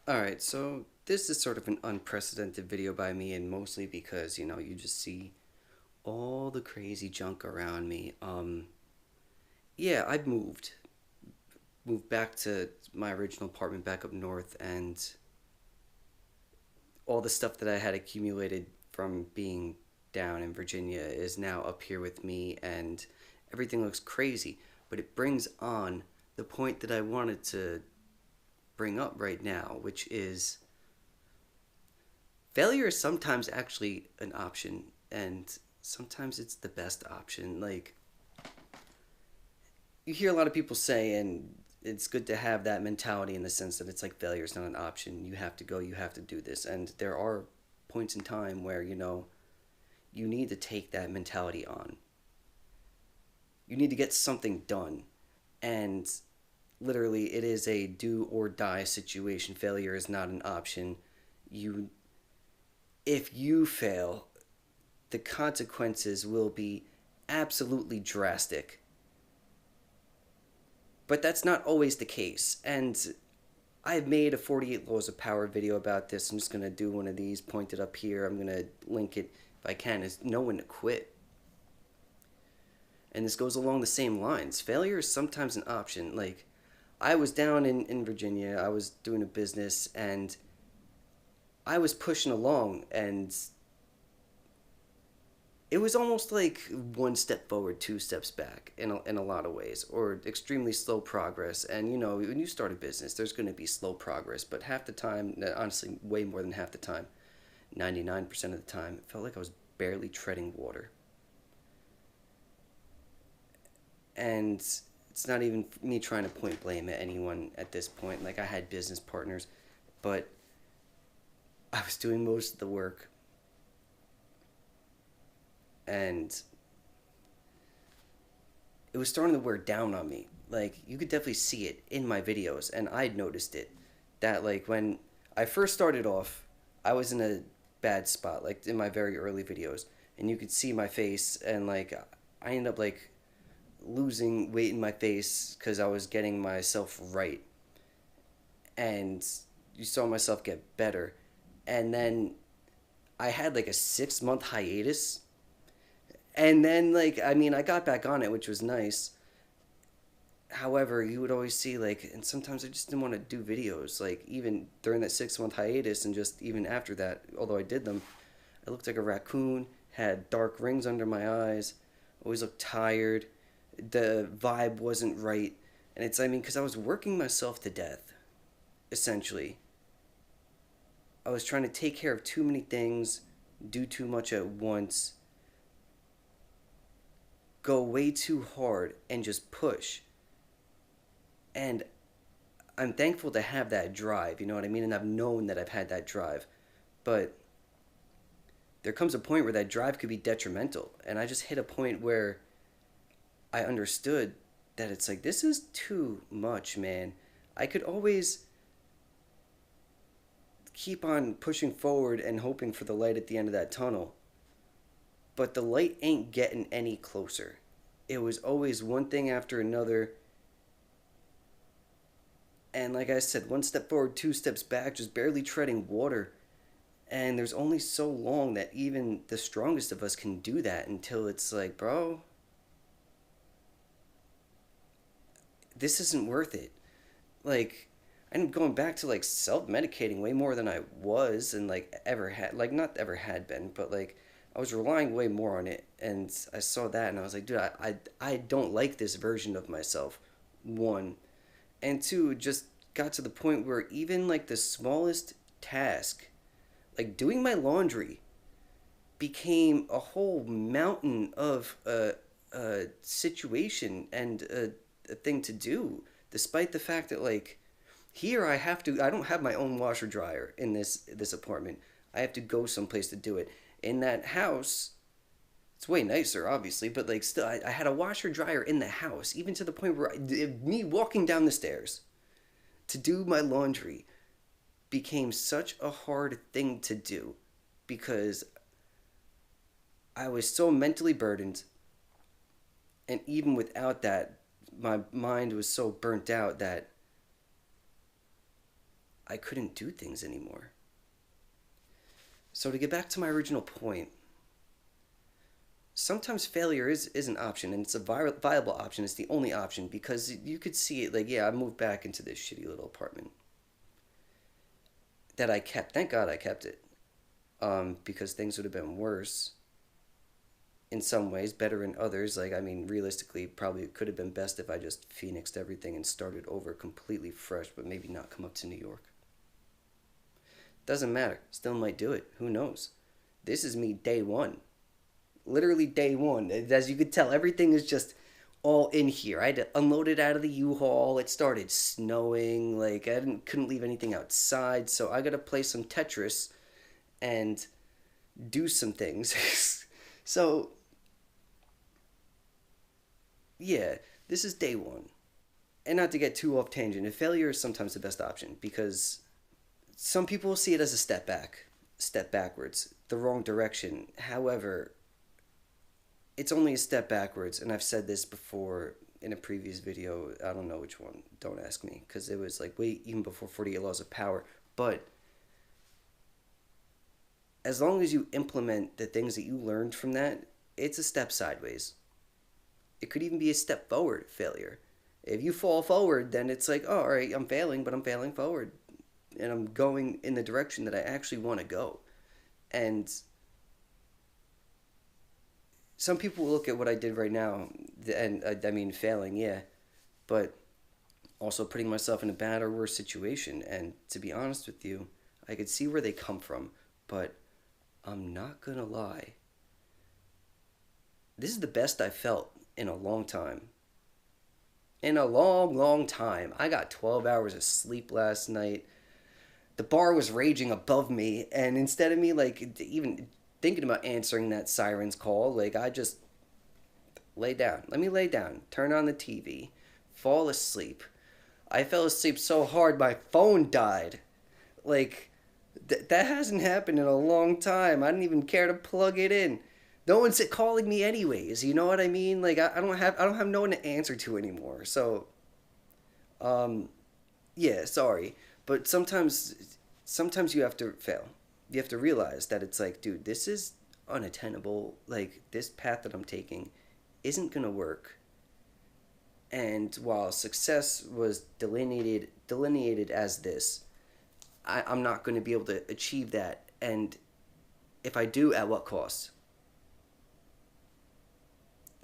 Alright, so this is sort of an unprecedented video by me, and mostly because, you just see all the crazy junk around me. Yeah, I've moved back to my original apartment back up north, and all the stuff that I had accumulated from being down in Virginia is now up here with me, and everything looks crazy. But it brings on the point that I wanted to bring up right now, which is failure is sometimes actually an option, and sometimes it's the best option. Like, you hear a lot of people say, and it's good to have that mentality in the sense that it's like failure is not an option. You have to go, you have to do this. And there are points in time where, you need to take that mentality on. You need to get something done. And literally, it is a do or die situation. Failure is not an option. You, if you fail, the consequences will be absolutely drastic. But that's not always the case. And I've made a 48 Laws of Power video about this. I'm just going to do one of these, point it up here. I'm going to link it if I can. Is know when to quit. And this goes along the same lines. Failure is sometimes an option. Like, I was down in Virginia. I was doing a business, and I was pushing along, and it was almost like one step forward, two steps back in a lot of ways, or extremely slow progress. And when you start a business, there's going to be slow progress, but half the time, honestly, way more than half the time, 99% of the time, it felt like I was barely treading water. And it's not even me trying to point blame at anyone at this point. Like, I had business partners, but I was doing most of the work, and it was starting to wear down on me. Like, you could definitely see it in my videos, and I'd noticed it. That, like, when I first started off, I was in a bad spot, like, in my very early videos. And you could see my face, and, like, I ended up, like, losing weight in my face because I was getting myself right. And you saw myself get better. And then I had, like, a 6 month hiatus. And then, like, I mean, I got back on it, which was nice. However, you would always see, like, and sometimes I just didn't want to do videos. Like, even during that 6 month hiatus, and just even after that, although I did them, I looked like a raccoon, had dark rings under my eyes, always looked tired. The vibe wasn't right. And it's, I mean, because I was working myself to death, essentially. I was trying to take care of too many things, do too much at once, go way too hard, and just push. And I'm thankful to have that drive, you know what I mean? And I've known that I've had that drive. But there comes a point where that drive could be detrimental. And I just hit a point where I understood that it's like, this is too much, man. I could always keep on pushing forward and hoping for the light at the end of that tunnel. But the light ain't getting any closer. It was always one thing after another. And like I said, one step forward, two steps back, just barely treading water. And there's only so long that even the strongest of us can do that until it's like, bro, this isn't worth it. Like, I'm going back to like self-medicating way more than I was and like ever had, like not ever had been, but like I was relying way more on it. And I saw that and I was like, dude, I don't like this version of myself. One. And two, it just got to the point where even like the smallest task, like doing my laundry, became a whole mountain of a situation and a thing to do, despite the fact that like here I don't have my own washer dryer in this apartment. I have to go someplace to do it. In that house, it's way nicer, obviously, but like still, I had a washer dryer in the house, even to the point where me walking down the stairs to do my laundry became such a hard thing to do because I was so mentally burdened, and even without that, my mind was so burnt out that I couldn't do things anymore. So to get back to my original point, sometimes failure is an option, and it's a viable option. It's the only option because you could see it like, yeah, I moved back into this shitty little apartment that I kept. Thank God I kept it, because things would have been worse in some ways, better in others. Like, I mean, realistically, probably it could have been best if I just phoenixed everything and started over completely fresh, but maybe not come up to New York. Doesn't matter. Still might do it. Who knows? This is me day one. Literally day one. As you could tell, everything is just all in here. I had to unload it out of the U-Haul. It started snowing. Like, couldn't leave anything outside, so I gotta play some Tetris and do some things. So, yeah, this is day one. And not to get too off tangent, failure is sometimes the best option because some people see it as a step backwards, the wrong direction. However, it's only a step backwards, and I've said this before in a previous video. I don't know which one. Don't ask me, because it was like way even before 48 Laws of Power. But as long as you implement the things that you learned from that, it's a step sideways. It could even be a step forward failure. If you fall forward, then it's like, oh, all right, I'm failing, but I'm failing forward. And I'm going in the direction that I actually want to go. And some people will look at what I did right now, and I mean, failing, yeah, but also putting myself in a bad or worse situation. And to be honest with you, I could see where they come from, but I'm not gonna lie. This is the best I felt in a long time. In a long, long time. I got 12 hours of sleep last night. The bar was raging above me, and instead of me like even thinking about answering that siren's call, like I just lay down. Let me lay down, turn on the TV, fall asleep. I fell asleep so hard my phone died. Like that hasn't happened in a long time. I didn't even care to plug it in. No one's calling me anyways. You know what I mean? Like I don't have no one to answer to anymore. So, yeah, sorry, but sometimes you have to fail. You have to realize that it's like, dude, this is unattainable. Like this path that I'm taking isn't gonna work. And while success was delineated as this, I'm not going to be able to achieve that. And if I do, at what cost?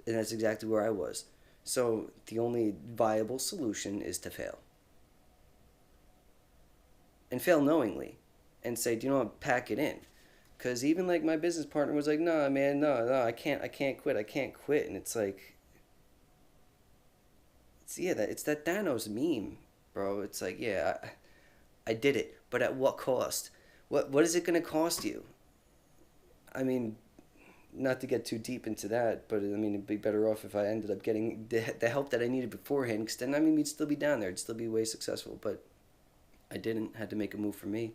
And that's exactly where I was. So the only viable solution is to fail. And fail knowingly. And say, do you know what, pack it in. Because even like my business partner was like, nah, man, no, I can't quit. And it's like, it's that Thanos meme, bro. It's like, yeah, I did it, but at what cost? What is it gonna cost you? I mean, not to get too deep into that, but I mean, it'd be better off if I ended up getting the help that I needed beforehand, because then, I mean, we'd still be down there. It'd still be way successful, but I didn't. Had to make a move for me.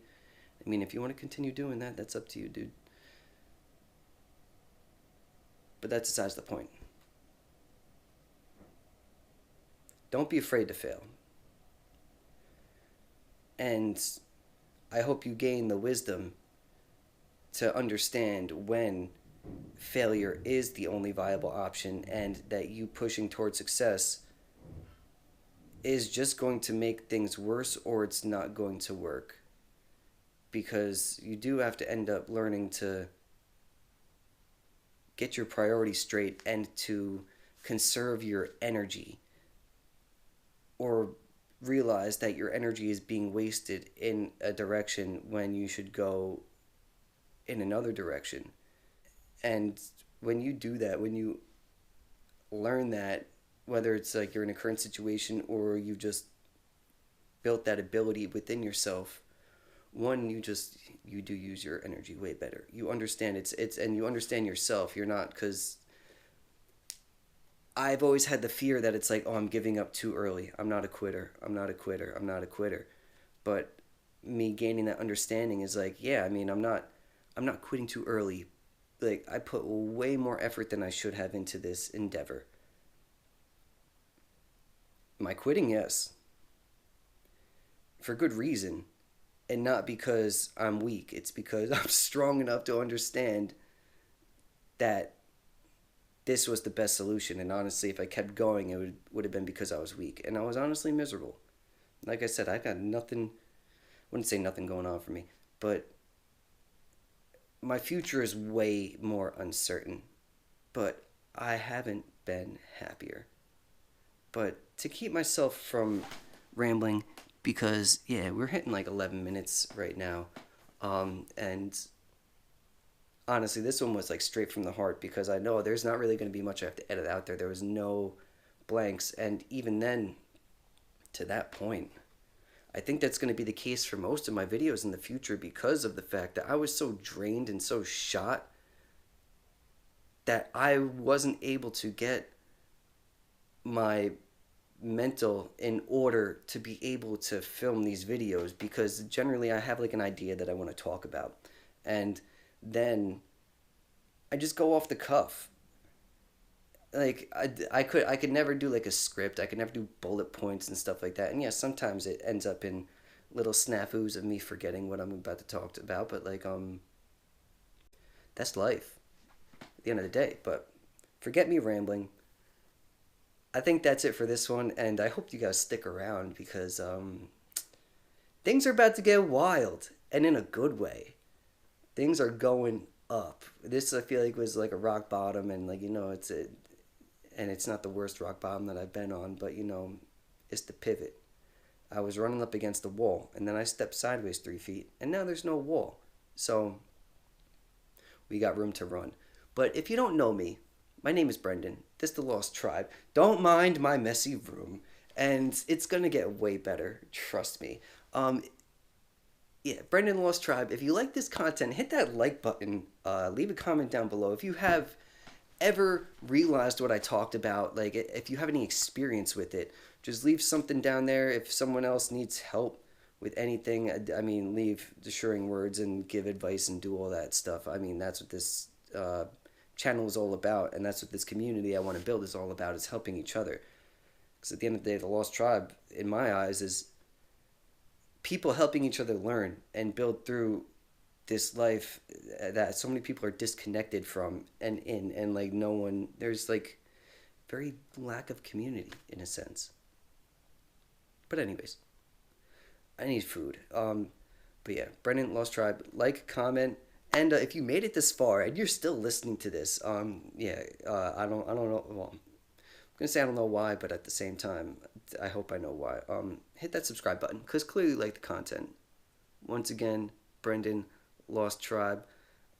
I mean, if you want to continue doing that, that's up to you, dude. But that's besides the point. Don't be afraid to fail. And I hope you gain the wisdom to understand when failure is the only viable option, and that you pushing towards success is just going to make things worse, or it's not going to work. Because you do have to end up learning to get your priorities straight and to conserve your energy, or realize that your energy is being wasted in a direction when you should go in another direction. And when you do that, when you learn that, whether it's like you're in a current situation or you just built that ability within yourself, one, you do use your energy way better. You understand it's and you understand yourself. You're not, because I've always had the fear that it's like, oh, I'm giving up too early. I'm not a quitter. I'm not a quitter. I'm not a quitter. But me gaining that understanding is like, yeah, I mean, I'm not quitting too early. Like, I put way more effort than I should have into this endeavor. Am I quitting? Yes. For good reason. And not because I'm weak. It's because I'm strong enough to understand that this was the best solution. And honestly, if I kept going, would have been because I was weak. And I was honestly miserable. Like I said, I got nothing, wouldn't say nothing going on for me, but my future is way more uncertain. But I haven't been happier. But to keep myself from rambling, because yeah, we're hitting like 11 minutes right now, and honestly, this one was like straight from the heart because I know there's not really going to be much I have to edit out there. There was no blanks, and even then, to that point, I think that's going to be the case for most of my videos in the future because of the fact that I was so drained and so shot that I wasn't able to get my mental in order to be able to film these videos because generally I have like an idea that I want to talk about and then I just go off the cuff. Like I could never do like a script. I could never do bullet points and stuff like that. And yeah, sometimes it ends up in little snafus of me forgetting what I'm about to talk about, but like that's life at the end of the day. But forget me rambling. I think that's it for this one, and I hope you guys stick around because things are about to get wild, and in a good way. Things are going up. This I feel like was like a rock bottom, and like and it's not the worst rock bottom that I've been on, but it's the pivot. I was running up against the wall, and then I stepped sideways 3 feet, and now there's no wall, so we got room to run. But if you don't know me, my name is Brendan. This is the Lost Tribe. Don't mind my messy room, and it's gonna get way better. Trust me. Yeah, Brendan Lost Tribe. If you like this content, hit that like button. Leave a comment down below if you have ever realized what I talked about. Like, if you have any experience with it, just leave something down there. If someone else needs help with anything, I mean, leave assuring words and give advice and do all that stuff. I mean, that's what this channel is all about, and that's what this community I want to build is all about, is helping each other. Because at the end of the day, the Lost Tribe, in my eyes, is people helping each other learn and build through this life that so many people are disconnected from and like no one, there's like very lack of community in a sense. But anyways, I need food. But yeah, Brendan Lost Tribe, like, comment, and if you made it this far and you're still listening to this, I don't know. Well, I'm gonna say I don't know why, but at the same time, I hope I know why. Hit that subscribe button because clearly you like the content. Once again, Brendan Lost Tribe,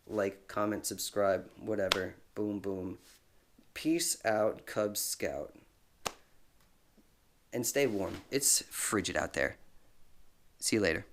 like, comment, subscribe, whatever. Boom, boom. Peace out, Cub Scout, and stay warm. It's frigid out there. See you later.